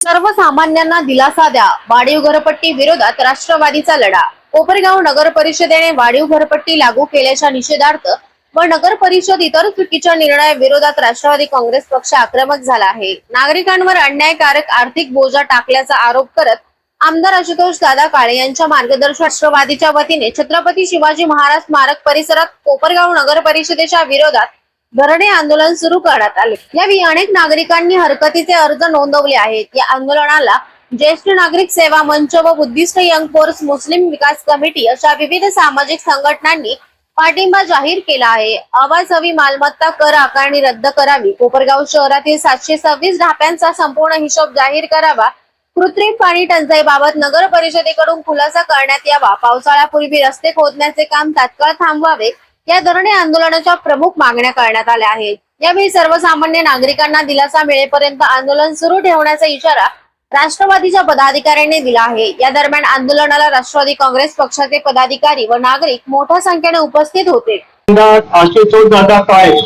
सर्वसामान्यांना दिलासा द्या, वाढीव घरपट्टी विरोधात राष्ट्रवादीचा लढा। कोपरगाव नगर परिषदेने वाढीव घरपट्टी लागू केल्याच्या निषेधार्थ व नगर परिषद इतर चुकीच्या निर्णयाविरोधात राष्ट्रवादी काँग्रेस पक्ष आक्रमक झाला आहे। नागरिकांवर अन्यायकारक आर्थिक बोजा टाकल्याचा आरोप करत आमदार आशुतोष दादा काळे यांच्या मार्गदर्शक राष्ट्रवादीच्या वतीने छत्रपती शिवाजी महाराज स्मारक परिसरात कोपरगाव नगर परिषदेच्या विरोधात धरणे आंदोलन सुरू करण्यात आले। यावेळी अनेक नागरिकांनी हरकतीचे अर्ज नोंदवले आहेत। या आंदोलनाला ज्येष्ठ नागरिक सेवा मंच व बुद्धिस्ट यंग फोर्स मुस्लिम विकास कमिटी अशा विविध सामाजिक संघटनांनी पाठिंबा जाहीर केला आहे। अवाजवी मालमत्ता कर आकारणी रद्द करावी, कोपरगाव शहरातील 726 ढाप्यांचा संपूर्ण हिशोब जाहीर करावा, कृत्रिम पाणी टंचाईबाबत नगर परिषदेकडून खुलासा करण्यात यावा, पावसाळ्यापूर्वी रस्ते खोदण्याचे काम तात्काळ थांबवावे या धरणे आंदोलनाच्या प्रमुख मागण्या करण्यात आल्या आहेत। यावेळी सर्वसामान्य नागरिकांना दिलासा मिळेपर्यंत आंदोलन सुरू ठेवण्याचा इशारा राष्ट्रवादीच्या पदाधिकाऱ्यांनी दिला आहे। या दरम्यान आंदोलनाला राष्ट्रवादी काँग्रेस पक्षाचे पदाधिकारी व नागरिक मोठ्या संख्येने उपस्थित होते। आशुतोष दादा काळे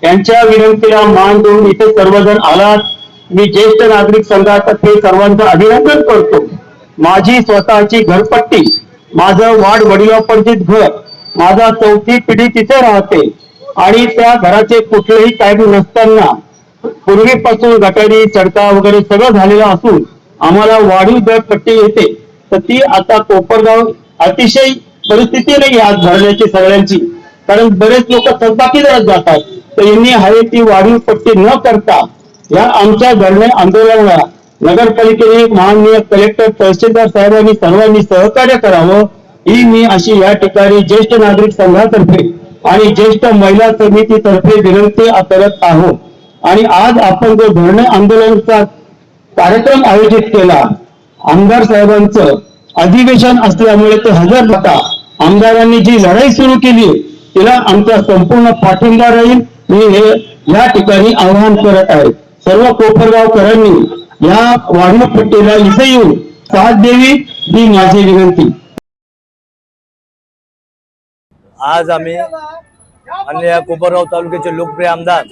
यांच्या विनंतीला मान देऊन इथे सर्वजण आलात। मी ज्येष्ठ नागरिक संघातर्फे सर्वांचं अभिनंदन करतो। माझी स्वतःची घरपट्टी, माझं वाढ वडिलोपार्जित घर, माझा चौथी पिढी तिथे राहते आणि त्या घराचे कुठलेही कायदे नसताना पूर्वीपासून गटारी चढता वगैरे सगळं झालेलं असून आम्हाला वाढीव घरपट्टी येते। तर ती आता कोपरगाव अतिशय परिस्थिती नाही आज भरण्याची सगळ्यांची, कारण बरेच लोक थकबाकीदार जातात। तर यांनी हवे ती वाढीव पट्टी न करता या आमच्या धरणे आंदोलनाला नगरपालिकेने माननीय कलेक्टर तहसीलदार साहेबांनी सर्वांनी सहकार्य करावं ही मी अशी या ठिकाणी ज्येष्ठ नागरिक संघातर्फे आणि ज्येष्ठ महिला समितीतर्फे विनंती करत आहोत। आणि आज आपण जो धरणे आंदोलनाचा कार्यक्रम आयोजित केला, आमदार साहेबांचं अधिवेशन असल्यामुळे ते हजर होता। आमदारांनी जी लढाई सुरू केली तिला आमचा संपूर्ण पाठिंबा राहील, मी हे या ठिकाणी आवाहन करत आहे। सर्व कोपरगावकरांनी या वाढीव पट्टीला इथे येऊन साथ द्यावी ही माझी विनंती। आज आम्ही अन्य कोपरगाव तालुक्याचे लोकप्रिय आमदार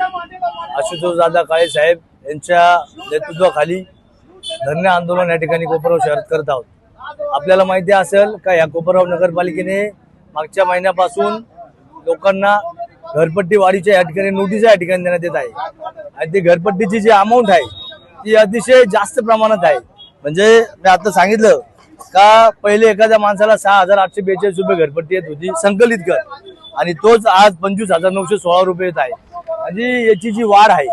आशुतोष दादा काळे साहेब यांच्या नेतृत्वाखाली धरणे आंदोलन या ठिकाणी कोपरगाव शहरात करत आहोत। आपल्याला माहिती असेल का या कोपरगाव नगरपालिकेने मागच्या महिन्यापासून लोकांना घरपट्टी वाढीच्या या ठिकाणी नोटीस या ठिकाणी देण्यात येत आहे आणि ती घरपट्टीची जी अमाऊंट आहे ती अतिशय जास्त प्रमाणात आहे। म्हणजे मी आता सांगितलं का पहिले एखाद्या माणसाला 6,842 रुपये घरपट्टी येत होती संकलित कर, आणि तोच आज 25,916 रुपये येत आहे। म्हणजे याची जी वाढ आहे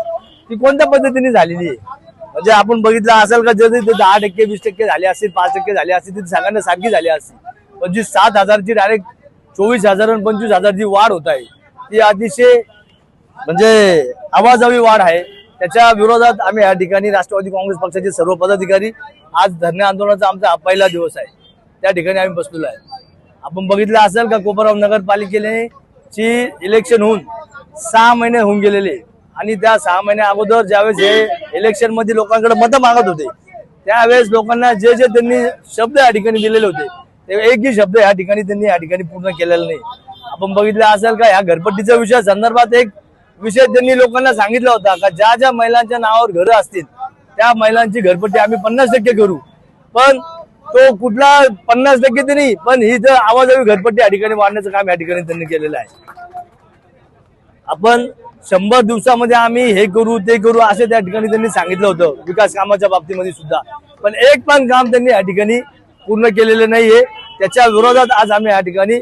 ती कोणत्या पद्धतीने झालेली आहे, म्हणजे आपण बघितलं असेल का जर 10%, 20% झाले असतील, 5% झाले असतील तर सगळ्यांना सारखी झाली असती, पण जी 7,000ची डायरेक्ट 24,000 आणि 25,000 जी वाढ होत आहे ती अतिशय म्हणजे आवाजावी वाढ आहे। त्याच्या विरोधात आम्ही या ठिकाणी राष्ट्रवादी काँग्रेस पक्षाचे सर्व पदाधिकारी आज धरणे आंदोलनाचा आमचा हा पहिला दिवस आहे, त्या ठिकाणी आम्ही बसलेलो आहे। आपण बघितलं असेल का कोपरगाव नगरपालिकेने ची इलेक्शन होऊन 6 महिने होऊन गेलेले आणि त्या 6 महिन्या अगोदर ज्यावेळेस हे इलेक्शन मध्ये लोकांकडे मतं मागत होते त्यावेळेस लोकांना जे जे त्यांनी शब्द या ठिकाणी दिलेले होते ते एकही शब्द या ठिकाणी त्यांनी या ठिकाणी पूर्ण केलेला नाही। आपण बघितलं असेल का या घरपट्टीच्या विषया संदर्भात एक विषय त्यांनी लोकांना सांगितला होता का ज्या ज्या महिलांच्या नावावर घरं असतील त्या महिलांची घरपट्टी आम्ही 50% करू, पण तो कुठला 50% ते नाही, पण ही जर आवाजावी घरपट्टी या ठिकाणी वाढण्याचं काम या ठिकाणी त्यांनी केलेलं आहे। आपण 100 दिवसामध्ये आम्ही हे करू ते करू असे त्या ठिकाणी त्यांनी सांगितलं होतं विकास कामाच्या बाबतीमध्ये सुद्धा, पण एक पण काम त्यांनी या ठिकाणी पूर्ण केलेलं नाहीये। त्याच्या विरोधात आज आम्ही या ठिकाणी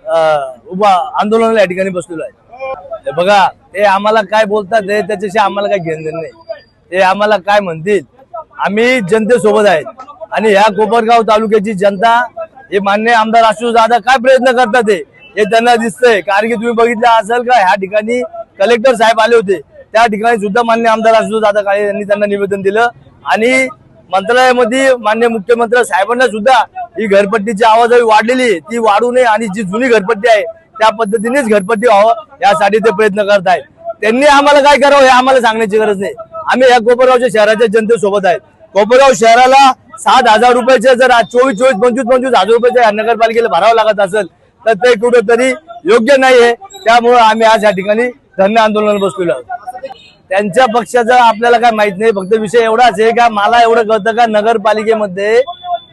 आंदोलनाला या ठिकाणी बसलेलो आहे। बघा ते आम्हाला काय बोलतात त्याच्याशी आम्हाला काही घेणं देणं नाही, ते आम्हाला काय म्हणतील, आम्ही जनतेसोबत आहेत आणि ह्या कोपरगाव तालुक्याची जनता हे माननीय आमदार आशुतोष दादा काय प्रयत्न करतात हे त्यांना दिसतंय। कारण की तुम्ही बघितलं असेल का ह्या ठिकाणी कलेक्टर साहेब आले होते, त्या ठिकाणी सुद्धा माननीय आमदार आशुतोष दादा काळे यांनी त्यांना निवेदन दिलं आणि मंत्रालयामध्ये माननीय मुख्यमंत्री साहेबांना सुद्धा ही घरपट्टीची आवाजावी वाढलेली ती वाढू नये आणि जी जुनी घरपट्टी आहे त्या पद्धतीनेच घरपट्टी व्हावं यासाठी ते प्रयत्न करत आहेत। त्यांनी आम्हाला काय करावं हे आम्हाला सांगण्याची गरज नाही, आम्ही या कोपरगावच्या शहराच्या जनतेसोबत आहेत। कोपरगाव शहराला 7,000 रुपयाचे जर 25,000 रुपयाच्या नगरपालिकेला भरावं लागत असेल तर ते कुठेतरी योग्य नाहीये। त्यामुळे आम्ही आज या ठिकाणी धरणे आंदोलनाला बसलेलो आहोत। त्यांच्या पक्षाचं आपल्याला काय माहित नाही. फक्त विषय एवढाच आहे का मला एवढं कळतं का नगरपालिकेमध्ये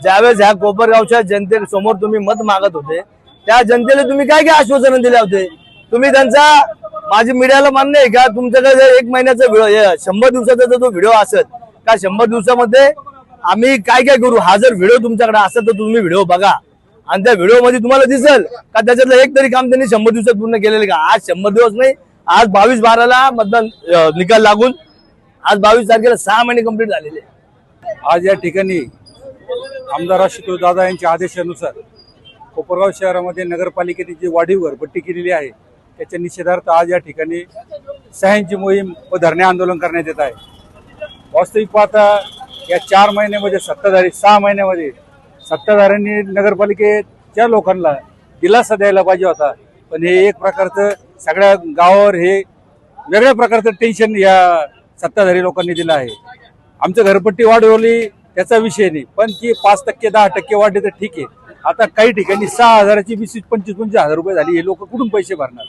ज्यावेळेस ह्या कोपरगावच्या जनतेसमोर तुम्ही मत मागत होते त्या जनतेला तुम्ही काय काय आश्वासन दिले होते. तुम्ही त्यांचा माझी मीडियाला मान्य आहे का तुमच्याकडे जर 1 महिन्याचा 100 दिवसाचा जो व्हिडिओ असेल का 100 दिवसामध्ये आम्ही काय काय करू हा जर व्हिडिओ तुमच्याकडे असेल तर तुम्ही व्हिडिओ बघा आणि त्या व्हिडिओ मध्ये तुम्हाला दिसेल का त्याच्यातलं एक तरी काम त्यांनी 100 दिवसात पूर्ण केलेलं का. आज 100 दिवस नाही, आज 22/12ला मतदान निकाल लागून आज 22 तारखेला 6 महिने कंप्लीट झालेले. आज या ठिकाणी आमदार आशुतोष दादा यांच्या आदेशानुसार कोपरगाव शहरामध्ये नगरपालिकेने जी वाढीव घरपट्टी केलेली आहे त्याच्या निषेधार्थ आज या ठिकाणी सह्यांची मोहीम व धरणे आंदोलन करण्यात येत आहे. वास्तविक पाहता या 4 महिन्यामध्ये 6 महिन्यामध्ये सत्ताधाऱ्यांनी नगरपालिकेच्या लोकांना दिलासा द्यायला पाहिजे होता, पण हे एक प्रकारचं सगळ्या गावावर हे वेगळ्या प्रकारचं टेन्शन या सत्ताधारी लोकांनी दिलं आहे. आमचं घरपट्टी वाढवली त्याचा विषय नाही, पण ती 5% 10% वाढली तर ठीक आहे. आता काही ठिकाणी 6,000ची 20-25 रुपये झाली. हे लोक कुठून पैसे भरणार.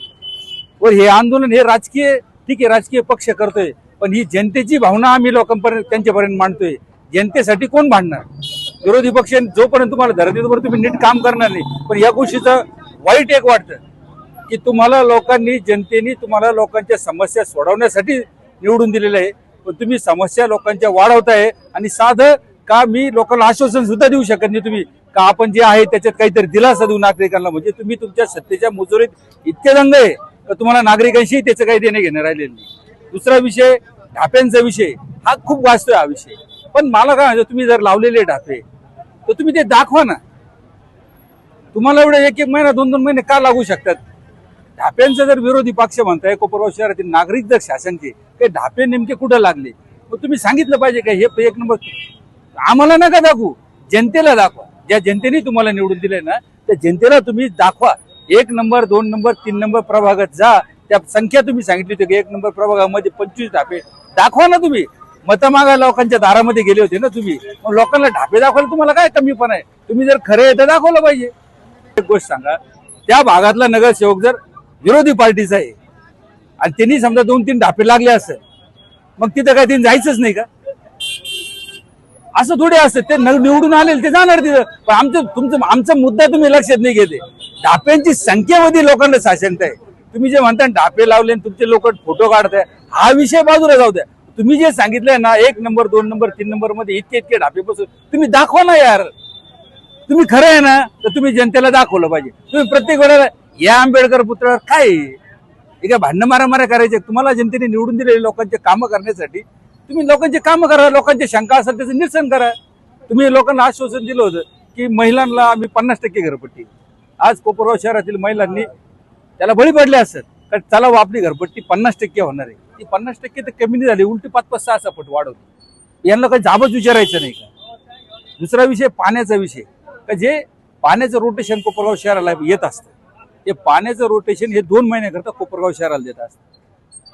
व हे आंदोलन हे राजकीय ठीक आहे, राजकीय पक्ष करतोय, पण ही जनतेची भावना आम्ही लोकांपर्यंत त्यांच्यापर्यंत मांडतोय. जनतेसाठी कोण भांडणार. विरोधी पक्ष जोपर्यंत तुम्हाला धरते तोपर्यंत तुम्ही नीट काम करणार नाही. पण या गोष्टीचं वाईट एक वाटतं की तुम्हाला लोकांनी जनतेने तुम्हाला लोकांच्या समस्या सोडवण्यासाठी निवडून दिलेलं आहे, पण तुम्ही समस्या लोकांच्या वाढवताय. आणि साधं का मी लोकांना आश्वासन सुद्धा देऊ शकत नाही तुम्ही का आपण जे आहे त्याच्यात काहीतरी दिलासा देऊ नागरिकांना. म्हणजे तुम्ही तुमच्या सत्तेच्या मुजोरीत इतके दंग आहे तर तुम्हाला नागरिकांशी त्याचं काही देणे घेणं राहिलेलं नाही. दुसरा विषय ढाप्यांचा विषय हा खूप गाजतोय हा विषय. पण मला काय म्हणतो तुम्ही जर लावलेले ढापे तर तुम्ही ते दाखवा ना. तुम्हाला एवढे 1-1 महिना 2-2 महिने का लागू शकतात. ढाप्यांचा जर विरोधी पक्ष म्हणताय कोपरगाव शहरातील नागरिक जर शासनचे ते ढापे नेमके कुठं लागले मग तुम्ही सांगितलं पाहिजे का हे 1 नंबर. आम्हाला नका दाखवू, जनतेला दाखवा. ज्या जनतेने तुम्हाला निवडून दिले ना त्या जनतेला तुम्ही दाखवा. 1 नंबर 2 नंबर 3 नंबर प्रभागात जा. त्या संख्या तुम्ही सांगितली होती की 1 नंबर प्रभागामध्ये 25 ढापे दाखवा ना. तुम्ही मतमागा लोकांच्या दारामध्ये गेले होते ना तुम्ही, मग लोकांना ढापे दाखवायला तुम्हाला काय कमीपणा आहे. तुम्ही जर खरे आहे तर दाखवलं पाहिजे. एक गोष्ट सांगा, त्या भागातला नगरसेवक जर विरोधी पार्टीचा आहे आणि त्यांनी समजा 2-3 ढापे लागले असेल मग तिथं काय त्यांनी जायचंच नाही का. असं थोडे असतं. ते निवडून आले ते जाणार तिथं. पण आमचा मुद्दा तुम्ही लक्षात नाही घेते. ढाप्यांची संख्येमध्ये लोकांना साशंकताय. तुम्ही जे म्हणता ढापे लावले तुमचे लोक फोटो काढताय हा विषय बाजूला जाऊ द्या. तुम्ही जे सांगितलंय ना 1 नंबर 2 नंबर 3 नंबर मध्ये इतके ढापे बसून तुम्ही दाखवा ना यार. तुम्ही खरं आहे ना तर तुम्ही जनतेला दाखवलं पाहिजे. तुम्ही प्रत्येक वेळेला या आंबेडकर पुतळ्यावर काय एका भांडण मारामाऱ्या करायचे. तुम्हाला जनतेने निवडून दिलेले लोकांचे कामं करण्यासाठी तुम्ही लोकांचे कामं करा. लोकांच्या शंका असेल त्याचं निरसन करा. तुम्ही लोकांना आश्वासन दिलं होतं की महिलांना आम्ही 50% घरपट्टी. आज कोपरगाव शहरातील महिलांनी त्याला बळी पडले असत कारण चला आपली घरपट्टी 50% होणार आहे. ती 50% तर कमी नाही झाली, उलटी 5-5, 6 पट वाढवली. यांना काही जाबच विचारायचं नाही का. दुसरा विषय पाण्याचा विषय का जे पाण्याचं रोटेशन कोपरगाव शहराला येत असतं ते पाण्याचं रोटेशन हे 2 महिन्याकरता कोपरगाव शहराला देत असतं.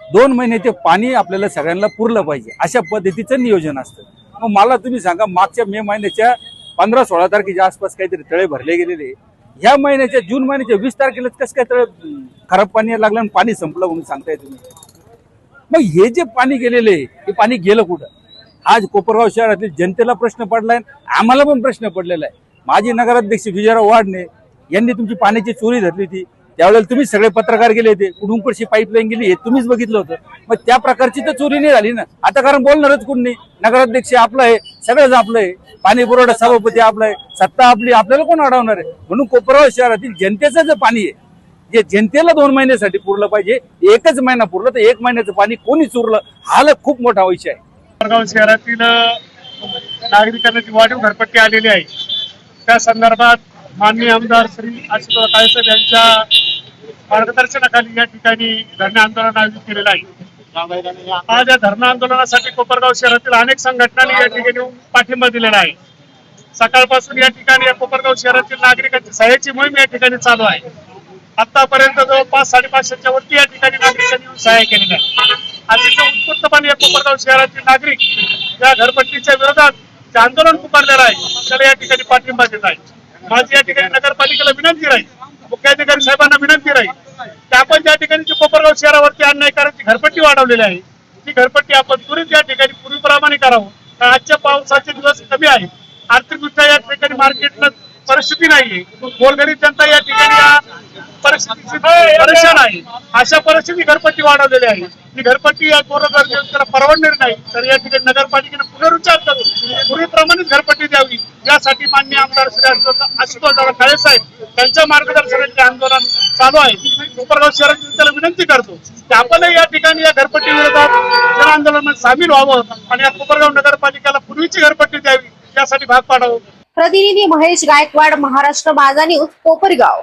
2 महिने ते पाणी आपल्याला सगळ्यांना पुरलं पाहिजे अशा पद्धतीचं नियोजन असतं. मग मला तुम्ही सांगा मागच्या मे महिन्याच्या 15-16 तारखेच्या आसपास काहीतरी तळे भरले गेलेले. ह्या महिन्याच्या जून महिन्याच्या 20 तारखेला कसं काय तळे खराब पाणी लागलं आणि पाणी संपलं म्हणून सांगताय तुम्ही. मग हे जे पाणी गेलेले हे पाणी गेलं कुठं. आज कोपरगाव शहरातील जनतेला प्रश्न पडलाय, आम्हाला पण प्रश्न पडलेला आहे. माजी नगराध्यक्ष विजयराव वाडणे यांनी तुमची पाण्याची चोरी धरली होती त्यावेळेला तुम्ही सगळे पत्रकार गेले होते. कुठून कुठची पाईपलाईन गेली हे तुम्हीच बघितलं होतं. मग त्या प्रकारची तर चोरी नाही झाली ना. आता कारण बोलणारच कोण नाही. नगराध्यक्ष आपला आहे, सगळंच आपलं आहे, पाणी पुरवठा सभापती आपला आहे, सत्ता आपली, आपल्याला कोण अडवणार आहे. म्हणून कोपरगाव शहरातील जनतेचं जे पाणी आहे जे जनतेला 2 महिन्यासाठी पुरलं पाहिजे 1च महिना पुरलं तर 1 महिन्याचं पाणी कोणी चुरलं हा खूप मोठा विषय आहे. कोपरगाव शहरातील नागरिकांना जी वाढीव घरपट्टी आलेली आहे त्या संदर्भात माननीय आमदार श्री आशुतोष काळेसाहेब यांच्या मार्गदर्शनाखाली या ठिकाणी धरणे आंदोलन आयोजित केलेलं आहे. आज या धरणे आंदोलनासाठी कोपरगाव शहरातील अनेक संघटनांनी या ठिकाणी पाठिंबा दिलेला आहे. सकाळपासून या ठिकाणी या कोपरगाव शहरातील नागरिकांची सह्याची मोहीम या ठिकाणी चालू आहे. आतापर्यंत जवळपास 550च्या वरती या ठिकाणी नागरिकांनी येऊन सहाय्य केलेल्या आहे. अतिशय उत्स्फूर्तपणे या कोपरगाव शहरातील नागरिक या घरपट्टीच्या विरोधात जे आंदोलन पुकारलेलं आहे त्याला या ठिकाणी पाठिंबा देत आहे. माझी या ठिकाणी नगरपालिकेला विनंती राहील, मुख्याधिकारी साहेबांना विनंती राहील की आपण त्या ठिकाणी जी कोपरगाव शहरावरती अन्यायकारक घरपट्टी वाढवलेली आहे ती घरपट्टी आपण त्वरित या ठिकाणी पूर्वीप्रमाणे करावं. कारण आजच्या पावसाचे दिवस कमी आहे, आर्थिकदृष्ट्या या ठिकाणी मार्केटला परिस्थिती नाहीये, गोरगरीब जनता या ठिकाणी या परिस्थितीची परेशान आहे. अशा परिस्थिती घरपट्टी वाढवलेली आहे. ही घरपट्टी या गोरगरीब जनतेला परवडणार नाही, तर या ठिकाणी नगरपालिकेने पुनरुच्चार करून पूर्वीप्रमाणेच घरपट्टी द्यावी, यासाठी माननीय आमदार श्री आशुतोषदादा काळे साहेब यांच्या मार्गदर्शनाचे आंदोलन चालू आहे. कोपरगाव शहर जनतेला विनंती करतो की आपणही या ठिकाणी या घरपट्टी विरोधात जन आंदोलनात सामील व्हावं आणि या कोपरगाव नगरपालिकेला पूर्वीची घरपट्टी द्यावी, यासाठी भाग पाडावं. प्रतिनिधी महेश गायकवाड, महाराष्ट्र माझा न्यूज, कोपरगाव.